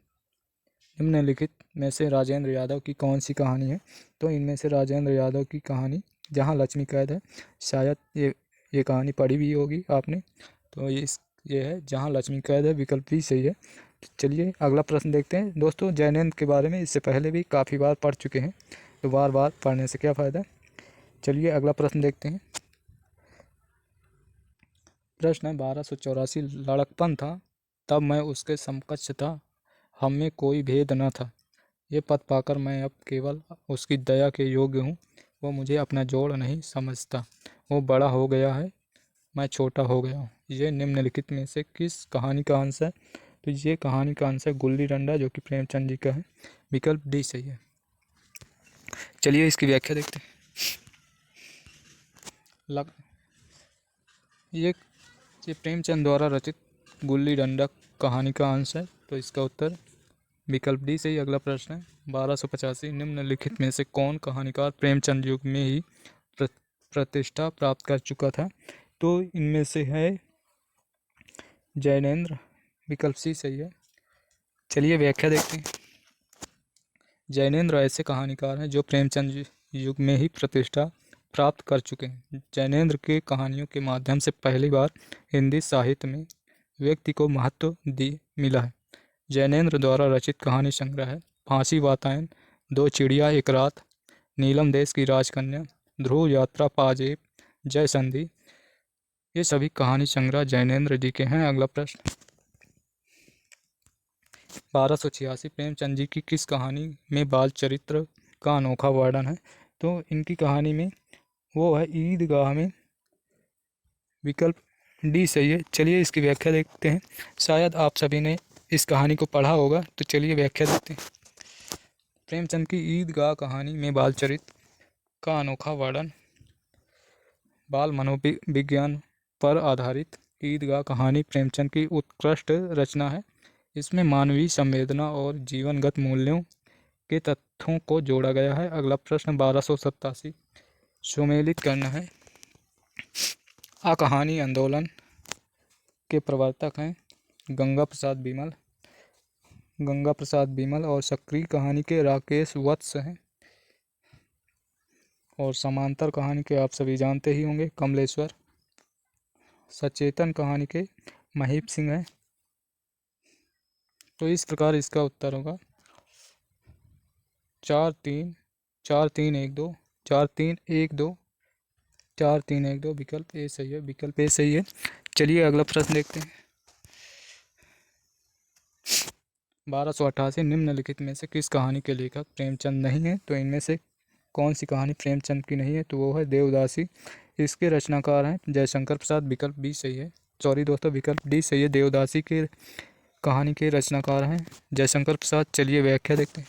निम्नलिखित में से राजेंद्र यादव की कौन सी कहानी है? तो इनमें से राजेंद्र यादव की कहानी जहाँ लक्ष्मी कैद है, शायद ये कहानी पढ़ी भी होगी आपने। तो ये है जहाँ लक्ष्मी कैद है, विकल्प भी सही है। चलिए अगला प्रश्न देखते हैं। दोस्तों जैनेंद्र के बारे में इससे पहले भी काफ़ी बार पढ़ चुके हैं, तो बार बार पढ़ने से क्या फ़ायदा। चलिए अगला प्रश्न देखते हैं। प्रश्न है 1284 लड़कपन था तब मैं उसके समकक्ष था, हम में कोई भेद न था, ये पद पाकर मैं अब केवल उसकी दया के योग्य हूँ, वो मुझे अपना जोड़ नहीं समझता, वो बड़ा हो गया है मैं छोटा हो गया हूँ। ये निम्नलिखित में से किस कहानी का अंश है? तो ये कहानी का अंश है गुल्ली डंडा, जो कि प्रेमचंद जी का है। विकल्प डी सही है। चलिए इसकी व्याख्या देखते हैं। लग ये प्रेमचंद द्वारा रचित गुल्ली डंडा कहानी का अंश है, तो इसका उत्तर विकल्प डी सही। अगला प्रश्न है 1285 निम्नलिखित में से कौन कहानीकार प्रेमचंद युग में ही प्रतिष्ठा प्राप्त कर चुका था? तो इनमें से है जैनेंद्र, विकल्प सी सही है। चलिए व्याख्या देखते हैं। जैनेंद्र ऐसे कहानीकार हैं जो प्रेमचंद युग में ही प्रतिष्ठा प्राप्त कर चुके हैं। जैनेंद्र के कहानियों के माध्यम से पहली बार हिंदी साहित्य में व्यक्ति को महत्व मिला है। जैनेंद्र द्वारा रचित कहानी संग्रह है फांसी वातायन, दो चिड़िया एक रात, नीलम देश की राजकन्या, ध्रुव यात्रा, पाजेब, जय संधि, ये सभी कहानी संग्रह जैनेंद्र जी के हैं। अगला प्रश्न 1286 प्रेमचंद जी की किस कहानी में बाल चरित्र का अनोखा वर्णन है? तो इनकी कहानी में वो है ईदगाह में, विकल्प डी सही है। चलिए इसकी व्याख्या देखते हैं। शायद आप सभी ने इस कहानी को पढ़ा होगा, तो चलिए व्याख्या देखते हैं। प्रेमचंद की ईदगाह कहानी में बाल चरित्र का अनोखा वर्णन। बाल मनोविज्ञान पर आधारित ईदगाह कहानी प्रेमचंद की उत्कृष्ट रचना है। इसमें मानवीय संवेदना और जीवनगत मूल्यों के तथ्यों को जोड़ा गया है। अगला प्रश्न 1287 सुमेलित करना है। आ कहानी आंदोलन के प्रवर्तक हैं गंगा प्रसाद बिमल और सक्रिय कहानी के राकेश वत्स हैं, और समांतर कहानी के आप सभी जानते ही होंगे कमलेश्वर। सचेतन कहानी के महीप सिंह हैं। तो इस प्रकार इसका उत्तर होगा 4-3-4-3-1-2 4-3-1-2 4-3-1-2, विकल्प ए सही है। विकल्प ए सही है। चलिए अगला प्रश्न देखते हैं। 1288 निम्नलिखित में से किस कहानी के लेखक प्रेमचंद नहीं है? तो इनमें से कौन सी कहानी प्रेमचंद की नहीं है? तो वो है देवदासी। इसके रचनाकार हैं जयशंकर प्रसाद, विकल्प बी सही है। सॉरी दोस्तों, विकल्प डी सही है। देवदासी के कहानी के रचनाकार हैं जयशंकर प्रसाद। चलिए व्याख्या देखते हैं।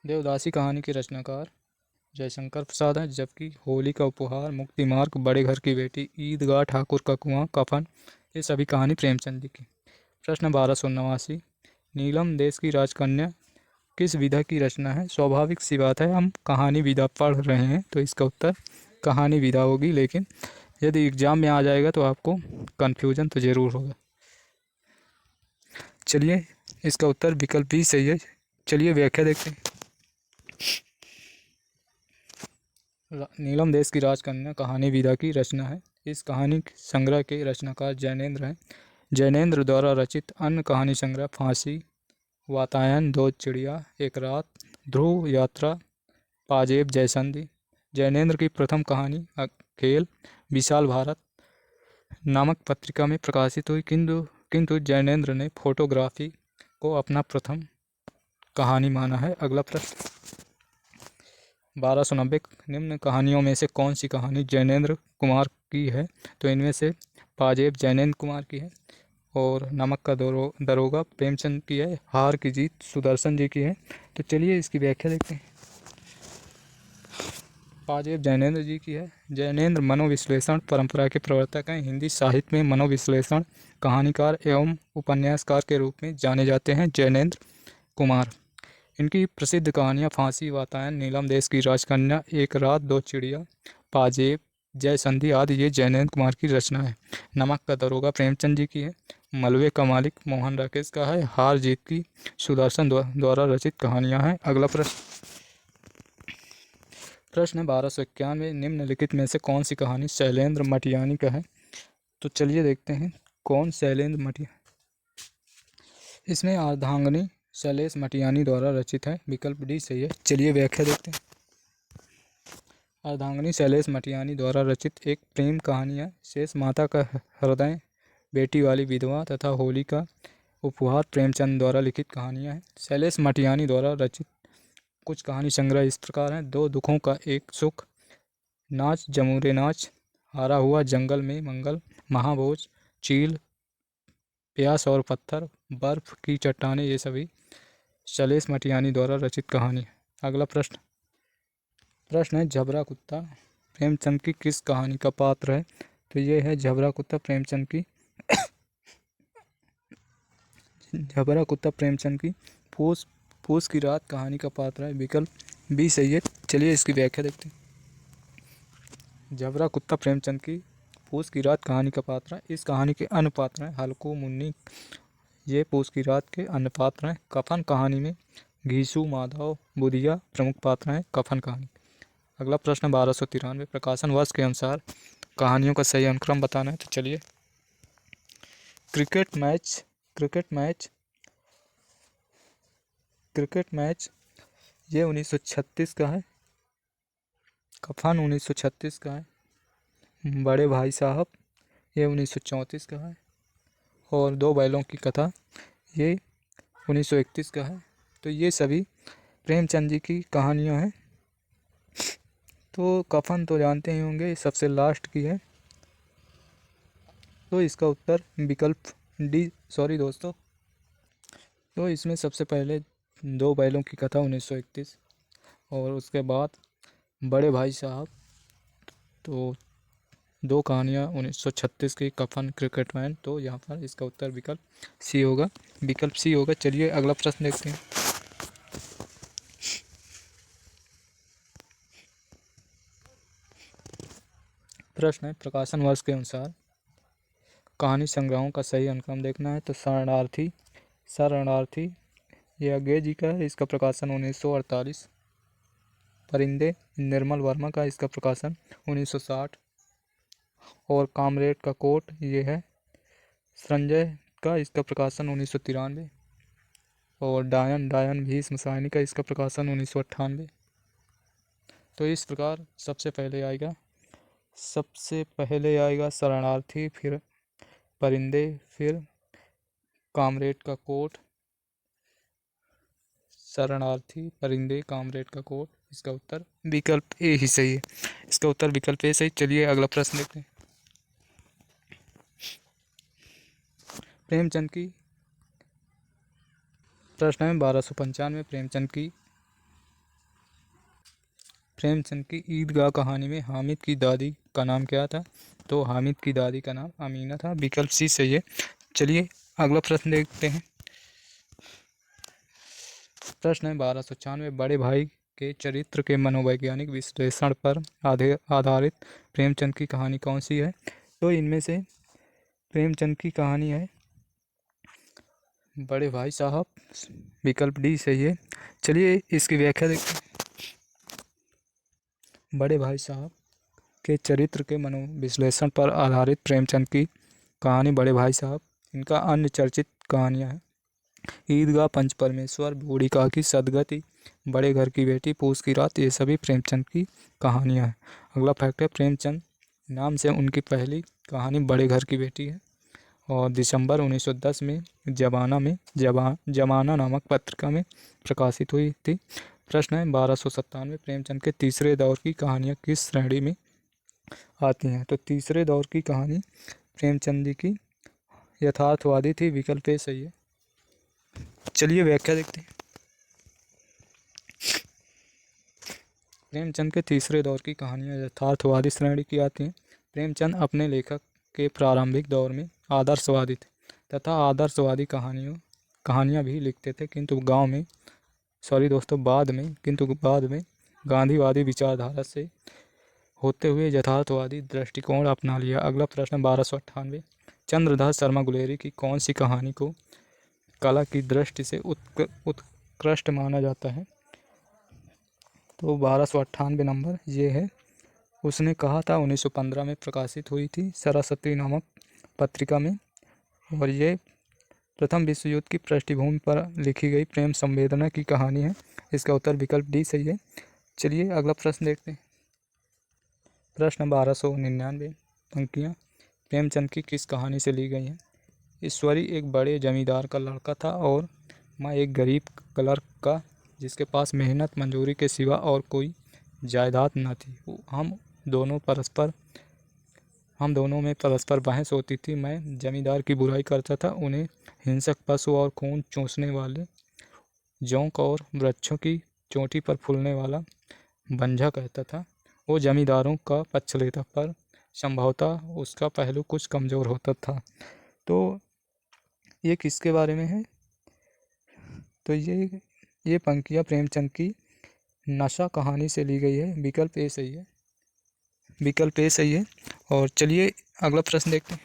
देवदासी कहानी के रचनाकार जयशंकर प्रसाद हैं, जबकि होली का उपहार, मुक्ति मार्ग, बड़े घर की बेटी, ईदगाह, ठाकुर का कुआं, कफन, ये सभी कहानी प्रेमचंद जी की। प्रश्न 1289 नीलम देश की राजकन्या किस विधा की रचना है? स्वाभाविक सी बात है, हम कहानी विधा पढ़ रहे हैं, तो इसका उत्तर कहानी विधा होगी, लेकिन यदि एग्जाम में आ जाएगा तो आपको कन्फ्यूजन तो ज़रूर होगा। चलिए इसका उत्तर विकल्प भी सही है। चलिए व्याख्या देखते हैं। नीलम देश की राजकन्या कहानी विधा की रचना है। इस कहानी संग्रह के रचनाकार जैनेंद्र हैं। जैनेंद्र द्वारा रचित अन्य कहानी संग्रह फांसी वातायन, दो चिड़िया एक रात, ध्रुव यात्रा, पाजेब, जय संधि। जैनेंद्र की प्रथम कहानी खेल विशाल भारत नामक पत्रिका में प्रकाशित हुई, किंतु जैनेंद्र ने फोटोग्राफी को अपना प्रथम कहानी माना है। अगला प्रश्न 1290 निम्न कहानियों में से कौन सी कहानी जैनेंद्र कुमार की है? तो इनमें से पाजेब जैनेंद्र कुमार की है, और नमक का दरोगा प्रेमचंद की है, हार की जीत सुदर्शन जी की है। तो चलिए इसकी व्याख्या देखते हैं। पाजेब जैनेंद्र जी की है। जैनेंद्र मनोविश्लेषण परंपरा के प्रवर्तक हैं। हिंदी साहित्य में मनोविश्लेषण कहानीकार एवं उपन्यासकार के रूप में जाने जाते हैं जैनेंद्र कुमार। इनकी प्रसिद्ध कहानियाँ फांसी वातायन, नीलम देश की राजकन्या, एक रात, दो चिड़िया, पाजेब, जय संधि आदि ये जैनेंद्र कुमार की रचना है। नमक का दरोगा प्रेमचंद जी की है। मलबे का मालिक मोहन राकेश का है। हार जीत की सुदर्शन द्वारा रचित कहानियां हैं। अगला प्रश्न है 1291, निम्नलिखित में से कौन सी कहानी शैलेंद्र मटियानी का है? तो चलिए देखते हैं कौन शैलेंद्र मटियानी। इसमें अर्धांगिनी शैलेश मटियानी द्वारा रचित है। विकल्प डी सही है। चलिए व्याख्या देखते हैं। अर्धांगिनी शैलेश मटियानी द्वारा रचित एक प्रेम कहानी है। शेष माता का हृदय, बेटी वाली विधवा तथा होली का उपहार प्रेमचंद द्वारा लिखित कहानियाँ हैं। शैलेश मटियानी द्वारा रचित कुछ कहानी संग्रह इस प्रकार हैं। दो दुखों का एक सुख, नाच जमूरे नाच, हारा हुआ जंगल में मंगल, महाभोज, चील, प्यास और पत्थर, बर्फ की चट्टानें, ये सभी शैलेश मटियानी द्वारा रचित कहानी है। अगला प्रश्न है झबरा कुत्ता प्रेमचंद की किस कहानी का पात्र है? तो ये है झबरा कुत्ता प्रेमचंद की पूस की रात कहानी का पात्र है। विकल्प बी सही है। चलिए इसकी व्याख्या देखते हैं। झबरा कुत्ता प्रेमचंद की पूस की रात कहानी का पात्र है। इस कहानी के अन्य पात्र हैं हल्कू, मुन्नी, ये पूस की रात के अन्य पात्र हैं। कफन कहानी में घीसू, माधव, बुधिया प्रमुख पात्र हैं कफन कहानी। अगला प्रश्न 1293, प्रकाशन वर्ष के अनुसार कहानियों का सही अनुक्रम बताना है। तो चलिए क्रिकेट मैच ये 1936 का है। कफन 1936 का है। बड़े भाई साहब ये 1934 का है। और दो बैलों की कथा ये 1931 का है। तो ये सभी प्रेमचंद जी की कहानियाँ हैं। तो कफन तो जानते ही होंगे, सबसे लास्ट की है। तो इसका उत्तर विकल्प डी, सॉरी दोस्तों। तो इसमें सबसे पहले दो बैलों की कथा 1931 और उसके बाद बड़े भाई साहब, तो दो कहानियाँ 1936 की, कफन, क्रिकेट मैन। तो यहाँ पर इसका उत्तर विकल्प सी होगा। चलिए अगला प्रश्न देखते हैं। प्रश्न है प्रकाशन वर्ष के अनुसार कहानी संग्रहों का सही अनुक्रम देखना है। तो शरणार्थी ये अज्ञे जी का है। इसका प्रकाशन 1948। परिंदे निर्मल वर्मा का, इसका प्रकाशन 1960। और कामरेड का कोट ये है संजय का, इसका प्रकाशन 1993। और डायन भीष्म साहनी का, इसका प्रकाशन 1998। तो इस प्रकार सबसे पहले आएगा शरणार्थी, फिर परिंदे, फिर कामरेड का कोट। शरणार्थी, परिंदे, कामरेड का कोट। इसका उत्तर विकल्प ए ही सही है। इसका उत्तर विकल्प ए सही। चलिए अगला प्रश्न देखते हैं। प्रेमचंद की प्रश्न है 1295, प्रेमचंद की ईदगाह कहानी में हामिद की दादी का नाम क्या था? तो हामिद की दादी का नाम अमीना था। विकल्प सी सही है। चलिए अगला प्रश्न देखते हैं। प्रश्न है 1296, बड़े भाई के चरित्र के मनोवैज्ञानिक विश्लेषण पर आधारित प्रेमचंद की कहानी कौन सी है? तो इनमें से प्रेमचंद की कहानी है बड़े भाई साहब। विकल्प डी सही है। चलिए इसकी व्याख्या देखते हैं। बड़े भाई साहब के चरित्र के मनोविश्लेषण पर आधारित प्रेमचंद की कहानी बड़े भाई साहब। इनका अन्य चर्चित कहानियाँ हैं ईदगाह, पंच परमेश्वर, बूढ़ी काकी, सदगति, बड़े घर की बेटी, पूस की रात। ये सभी प्रेमचंद की कहानियाँ हैं। अगला फैक्ट है प्रेमचंद नाम से उनकी पहली कहानी बड़े घर की बेटी है और दिसंबर 1910 में जमाना नामक पत्रिका में प्रकाशित हुई थी। प्रश्न है 1297, प्रेमचंद के तीसरे दौर की कहानियाँ किस श्रेणी में आती हैं? तो तीसरे दौर की कहानी प्रेमचंद जी की यथार्थवादी थी। विकल्प ए सही है। चलिए व्याख्या देखते हैं। प्रेमचंद के तीसरे दौर की कहानियाँ यथार्थवादी श्रेणी की आती हैं। प्रेमचंद अपने लेखक के प्रारंभिक दौर में आदर्शवादी थे तथा आदर्शवादी कहानियाँ भी लिखते थे, किंतु बाद में गांधीवादी विचारधारा से होते हुए यथार्थवादी दृष्टिकोण अपना लिया। अगला प्रश्न 1298, चंद्रदास शर्मा गुलेरी की कौन सी कहानी को कला की दृष्टि से उत्कृष्ट माना जाता है? तो 1298 नंबर ये है। उसने कहा था 1915 में प्रकाशित हुई थी सरस्वती नामक पत्रिका में, और ये प्रथम विश्व युद्ध की पृष्ठभूमि पर लिखी गई प्रेम संवेदना की कहानी है। इसका उत्तर विकल्प डी सही है। चलिए अगला प्रश्न देखते हैं। प्रश्न 1299 पंक्तियाँ प्रेमचंद की किस कहानी से ली गई हैं? ईश्वरी एक बड़े जमींदार का लड़का था और मैं एक गरीब क्लर्क का, जिसके पास मेहनत मजदूरी के सिवा और कोई जायदाद न थी। हम दोनों में परस्पर बहस होती थी। मैं जमींदार की बुराई करता था, उन्हें हिंसक पशु और खून चूसने वाले जोंक और वृक्षों की चोटी पर फूलने वाला बंझा कहता था। वो जमींदारों का पक्ष लेता, पर संभवतः उसका पहलू कुछ कमज़ोर होता था। तो ये किसके बारे में है? तो ये पंक्तियाँ प्रेमचंद की नशा कहानी से ली गई है। विकल्प ए सही है। विकल्प ए सही है। और चलिए अगला प्रश्न देखते हैं।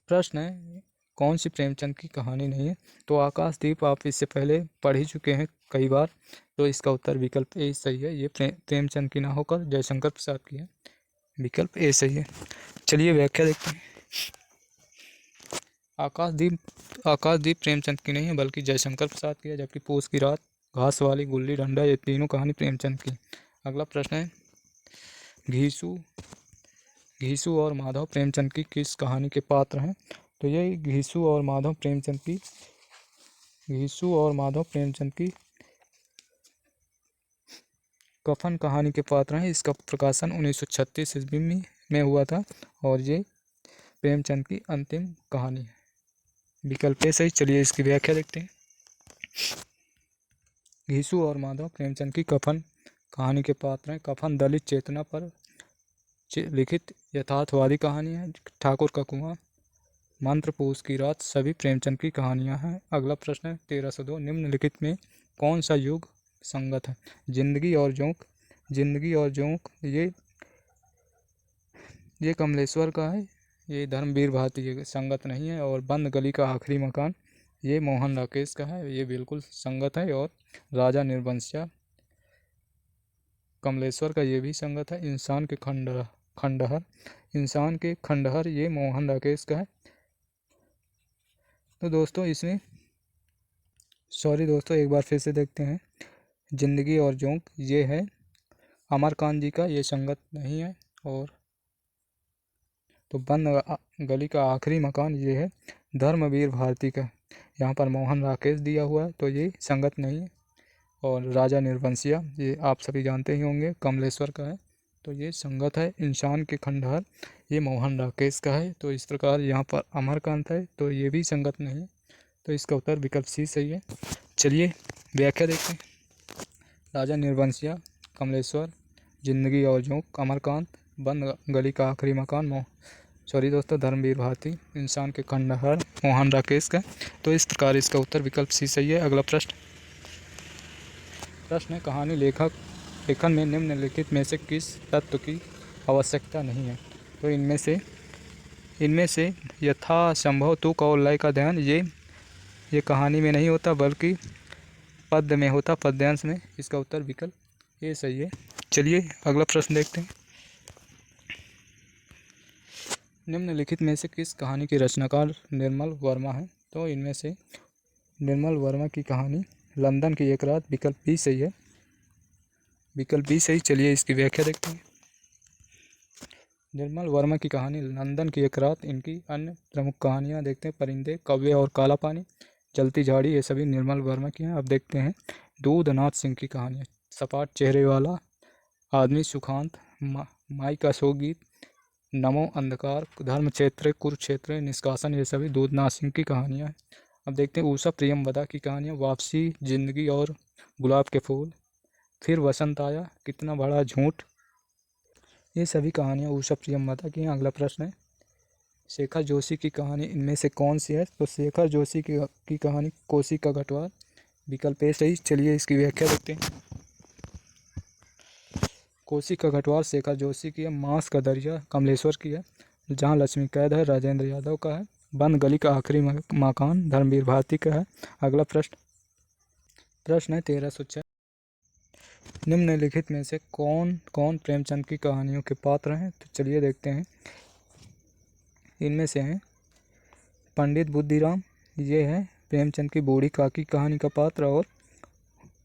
प्रश्न है कौन सी प्रेमचंद की कहानी नहीं है? तो आकाशदीप आप इससे पहले पढ़ ही चुके हैं कई बार, तो इसका उत्तर विकल्प ए सही है। ये प्रेमचंद की ना होकर जयशंकर प्रसाद की है। विकल्प ए सही है। चलिए व्याख्या देखते हैं। आकाशदीप प्रेमचंद की नहीं है, बल्कि जयशंकर प्रसाद की है। जबकि पूस की रात, घास वाली, गुल्ली डंडा, ये तीनों कहानी प्रेमचंद की। अगला प्रश्न है घीसू और माधव प्रेमचंद की किस कहानी के पात्र हैं? तो ये घीसू और माधव प्रेमचंद की कफन कहानी के पात्र हैं। इसका प्रकाशन 1936 ईस्वी में हुआ था, और ये प्रेमचंद की अंतिम कहानी है। विकल्प ए सही। चलिए इसकी व्याख्या देखते हैं। घीसू और माधव प्रेमचंद की कफन कहानी के पात्र हैं। कफन दलित चेतना पर लिखित यथार्थवादी कहानी है। ठाकुर का कुआं, मंत्र, पूस की रात सभी प्रेमचंद की कहानियां हैं। अगला प्रश्न है 1302 निम्नलिखित में कौन सा युग संगत है? जिंदगी और जोंक ये कमलेश्वर का है। ये धर्मवीर भारती संगत नहीं है। और बंद गली का आखिरी मकान ये मोहन राकेश का है, ये बिल्कुल संगत है। और राजा निर्वंशिया कमलेश्वर का ये भी संगत है। इंसान के खंडहर ये मोहन राकेश का है। तो दोस्तों एक बार फिर से देखते हैं। जिंदगी और जोंक ये है अमरकांत जी का, ये संगत नहीं है। और तो बंद गली का आखिरी मकान ये है धर्मवीर भारती का, यहाँ पर मोहन राकेश दिया हुआ है, तो ये संगत नहीं है। और राजा निर्वंशिया ये आप सभी जानते ही होंगे कमलेश्वर का है, तो ये संगत है। इंसान के खंडहर ये मोहन राकेश का है। तो इस प्रकार यहाँ पर अमरकांत है, तो ये भी संगत नहीं है। तो इसका उत्तर विकल्प सी सही है। चलिए व्याख्या देखते हैं। राजा निर्वंशिया, कमलेश्वर, जिंदगी और जोंक, अमरकांत, बंद गली का आखिरी मकान धर्मवीर भारती, इंसान के खंडहर मोहन राकेश का। तो इस प्रकार इसका उत्तर विकल्प सी सही है। अगला प्रश्न है कहानी लेखन में निम्नलिखित में से किस तत्व की आवश्यकता नहीं है? तो इनमें से यथासंभव तुक और लय का ध्यान ये कहानी में नहीं होता, बल्कि पद्य में होता, पद्यांश में। इसका उत्तर विकल्प ये सही है। चलिए अगला प्रश्न देखते हैं। निम्नलिखित में से किस कहानी के रचनाकार निर्मल वर्मा है? तो इनमें से निर्मल वर्मा की कहानी लंदन की एक रात, विकल्प बी सही है। विकल्प बी सही। चलिए इसकी व्याख्या देखते हैं। निर्मल वर्मा की कहानी लंदन की एक रात। इनकी अन्य प्रमुख कहानियाँ देखते हैं। परिंदे, कौवे और काला पानी, जलती झाड़ी, ये सभी निर्मल वर्मा की हैं। अब देखते हैं दूधनाथ सिंह की कहानियाँ। सपाट चेहरे वाला आदमी, सुखांत, माई का शोक गीत, नमो अंधकार, धर्म क्षेत्र, कुरुक्षेत्र, निष्कासन, ये सभी दूधनाथ सिंह की कहानियाँ हैं। अब देखते हैं उषा प्रियमवदा की कहानियाँ। वापसी, जिंदगी और गुलाब के फूल, फिर वसंत आया, कितना बड़ा झूठ, ये सभी कहानियाँ उषा प्रियमवदा की हैं। अगला प्रश्न है शेखर जोशी की कहानी इनमें से कौन सी है? तो शेखर जोशी की कहानी कोसी का गठवार, विकल्प ए सही। चलिए इसकी व्याख्या देखते हैं। कोसी का गढ़वाल शेखर जोशी की है। मांस का दरिया कमलेश्वर की है। जहाँ लक्ष्मी कैद है राजेंद्र यादव का है। बंद गली का आखिरी मकान धर्मवीर भारती का है। अगला प्रश्न है 1306। निम्नलिखित में से कौन कौन प्रेमचंद की कहानियों के पात्र हैं? तो चलिए देखते हैं। इनमें से हैं पंडित बुद्धिराम, ये है प्रेमचंद की बूढ़ी काकी कहानी का पात्र।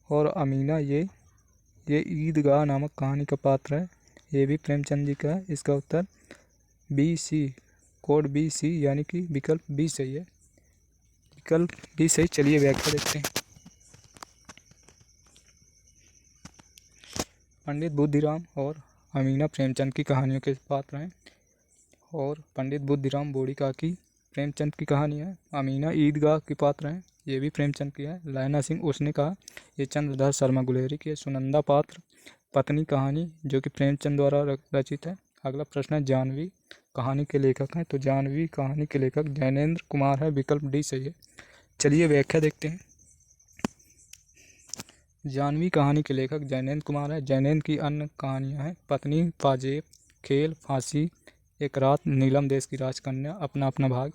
और अमीना, ये ईदगाह नामक कहानी का पात्र है। ये भी प्रेमचंद जी का है। इसका उत्तर BC, कोड BC यानी कि विकल्प बी सही है। विकल्प बी सही। चलिए व्याख्या देखते हैं। पंडित बुद्धिराम और अमीना प्रेमचंद की कहानियों के पात्र हैं। और पंडित बुद्धिराम बूढ़ी काकी प्रेमचंद की कहानी है। अमीना ईदगाह की पात्र हैं, ये भी प्रेमचंद की है। लैला सिंह उसने कहा, ये चंद्रधर शर्मा गुलेरी की है। सुनंदा पात्र पत्नी कहानी जो कि प्रेमचंद द्वारा रचित है। अगला प्रश्न है जानवी कहानी के लेखक हैं? तो जानवी कहानी के लेखक जैनेन्द्र कुमार है। विकल्प डी सही है। चलिए व्याख्या देखते हैं। जानवी कहानी के लेखक जैनेन्द्र कुमार है। जैनेन्द्र की अन्य कहानियाँ हैं पत्नी, पाजेब, खेल, फांसी, एक रात, नीलम देश की राजकन्या, अपना अपना भाग,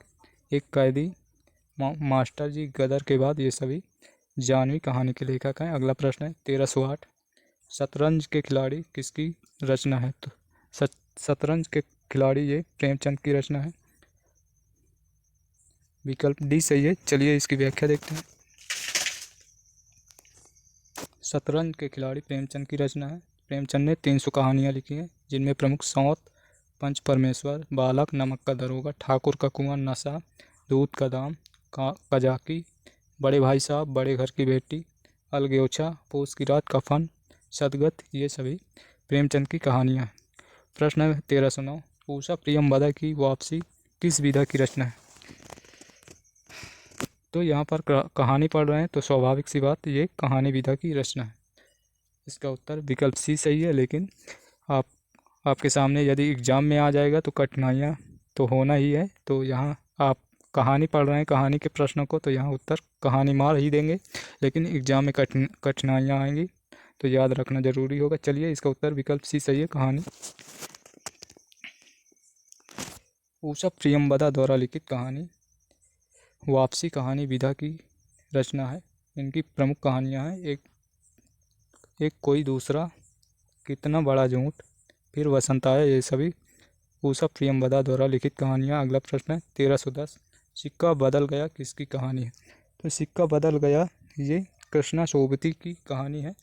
एक कैदी, मास्टर जी, गदर के बाद, ये सभी जानवी कहानी के लेखक हैं। अगला प्रश्न है 1308। शतरंज के खिलाड़ी किसकी रचना है? तो शतरंज के खिलाड़ी ये प्रेमचंद की रचना है। विकल्प डी सही है। चलिए इसकी व्याख्या देखते हैं। शतरंज के खिलाड़ी प्रेमचंद की रचना है। प्रेमचंद ने 300 कहानियाँ लिखी हैं, जिनमें प्रमुख सौत, पंच परमेश्वर, बालक, नमक का दरोगा, ठाकुर का कुआं, नशा, दूध का दाम, कजाकी, बड़े भाई साहब, बड़े घर की बेटी, अलगोचा, पूस की रात, कफन, सदगत, ये सभी प्रेमचंद की कहानियाँ हैं। प्रश्न है 1309। उषा प्रियंवदा की वापसी किस विधा की रचना है? तो यहाँ पर कहानी पढ़ रहे हैं तो स्वाभाविक सी बात, ये कहानी विधा की रचना है। इसका उत्तर विकल्प सी सही है। लेकिन आपके सामने यदि एग्जाम में आ जाएगा तो कठिनाइयाँ तो होना ही है। तो यहाँ आप कहानी पढ़ रहे हैं, कहानी के प्रश्नों को, तो यहाँ उत्तर कहानी मार ही देंगे। लेकिन एग्जाम में कठिनाइयाँ आएंगी तो याद रखना जरूरी होगा। चलिए इसका उत्तर विकल्प सी सही है, कहानी। उषा प्रियंवदा द्वारा लिखित कहानी वापसी कहानी विधा की रचना है। इनकी प्रमुख कहानियाँ हैं एक कोई दूसरा, कितना बड़ा झूठ, फिर वसंत आया, ये सभी उषा प्रियंवदा द्वारा लिखित कहानियाँ। अगला प्रश्न है 1310। सिक्का बदल गया किसकी कहानी है? तो सिक्का बदल गया ये कृष्णा सोबती की कहानी है।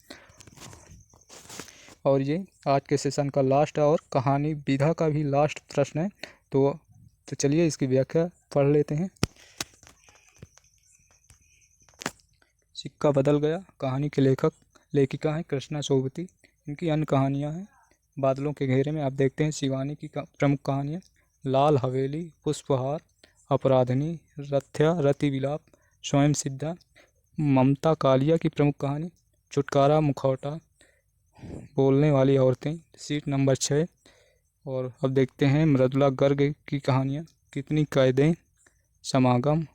और ये आज के सेशन का लास्ट है और कहानी विधा का भी लास्ट प्रश्न है। तो चलिए इसकी व्याख्या पढ़ लेते हैं। सिक्का बदल गया कहानी के लेखिका हैं कृष्णा सोबती। इनकी अन्य कहानियाँ हैं बादलों के घेरे में, आप देखते हैं शिवानी की प्रमुख कहानियाँ, लाल हवेली, पुष्पहार, अपराधिनी, रथ्या, रति विलाप, स्वयं सिद्धा, ममता कालिया की प्रमुख कहानी, छुटकारा, मुखौटा, बोलने वाली औरतें, सीट नंबर 6। और अब देखते हैं मृदुला गर्ग की कहानियाँ, कितनी कैदें, समागम,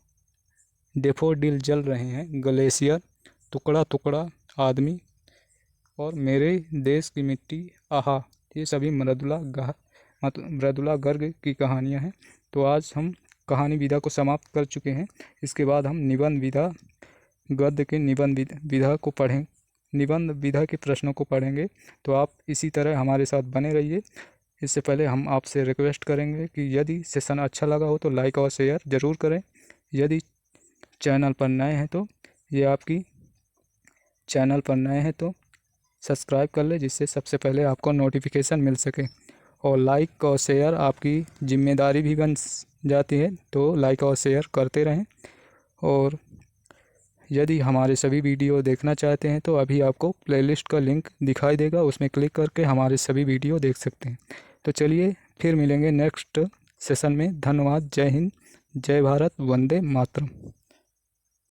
डेफोडिल जल रहे हैं, ग्लेशियर, टुकड़ा टुकड़ा आदमी और मेरे देश की मिट्टी, आहा, ये सभी मृदुला गर्ग की कहानियाँ हैं। तो आज हम कहानी विधा को समाप्त कर चुके हैं। इसके बाद हम निबंध विधा, गद्य के निबंध विधा को पढ़ें, निबंध विधा के प्रश्नों को पढ़ेंगे। तो आप इसी तरह हमारे साथ बने रहिए। इससे पहले हम आपसे रिक्वेस्ट करेंगे कि यदि सेशन अच्छा लगा हो तो लाइक और शेयर ज़रूर करें। यदि चैनल पर नए हैं तो सब्सक्राइब कर ले, जिससे सबसे पहले आपको नोटिफिकेशन मिल सके। और लाइक और शेयर आपकी जिम्मेदारी भी बन जाती है, तो लाइक और शेयर करते रहें। और यदि हमारे सभी वीडियो देखना चाहते हैं तो अभी आपको प्लेलिस्ट का लिंक दिखाई देगा, उसमें क्लिक करके हमारे सभी वीडियो देख सकते हैं। तो चलिए फिर मिलेंगे नेक्स्ट सेशन में। धन्यवाद। जय हिंद, जय भारत, वंदे मातरम।